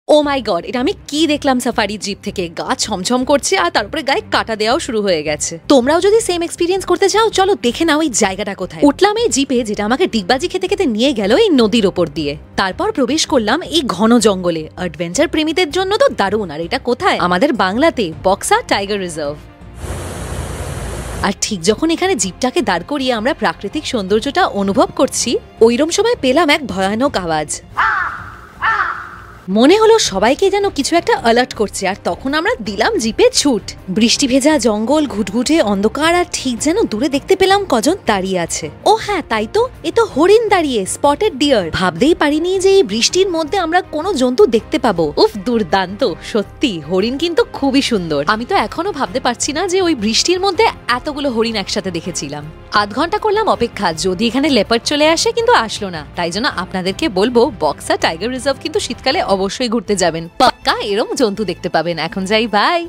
ও মাই god, এটা আমি কি দেখলাম সাফারি জিপ থেকে। গা ছমছম করছে আর তারপরে গায়ে কাটা দেওয়াও শুরু হয়ে গেছে। তোমরাও যদি সেম এক্সপিরিয়েন্স করতে চাও, চলো দেখে নাও এই জায়গাটা কোথায়। উঠলাম এই জিপে, যেটা আমাকে ডিগবাজি খেতে খেতে নিয়ে গেল এই নদীর ওপর দিয়ে। তারপর প্রবেশ করলাম এই ঘন জঙ্গলে। অ্যাডভেঞ্চার প্রেমীদের জন্য তো দারুণ। আর এটা কোথায়? আমাদের বাংলাতে, বক্সা টাইগার রিজার্ভ। আর ঠিক যখন এখানে জিপটাকে দাঁড় করিয়ে আমরা প্রাকৃতিক সৌন্দর্যটা অনুভব করছি, ওইরম সময় পেলাম এক ভয়ানক আওয়াজ। মনে হলো সবাইকে যেন কিছু একটা অ্যালার্ট করছে। আর তখন আমরা দিলাম জিপে ছুট। বৃষ্টি ভেজা জঙ্গল, ঘুটঘুটে অন্ধকার, আর ঠিক যেন দূরে দেখতে পেলাম কজন দাঁড়িয়ে আছে। ও হ্যাঁ, তাই তো, এ তো হরিণ দাঁড়িয়ে, স্পটেড ডিয়ার। ভাবতেই পারিনি যে এই বৃষ্টির মধ্যে আমরা কোনো জন্তু দেখতে পাবো। উফ, দুর্দান্ত সত্যি। হরিণ কিন্তু খুবই সুন্দর। আমি তো এখনো ভাবতে পারছি না যে ওই বৃষ্টির মধ্যে এতগুলো হরিণ একসাথে দেখেছিলাম। আধ ঘন্টা করলাম অপেক্ষা, যদি এখানে লেপার্ড চলে আসে, কিন্তু আসলো না। তাই জন্য আপনাদেরকে বলবো, বক্সা টাইগার রিজার্ভ কিন্তু শীতকালে অবশ্যই ঘুরতে যাবেন। পাক্কা এরম জন্তু দেখতে পাবেন। এখন যাই, বাই।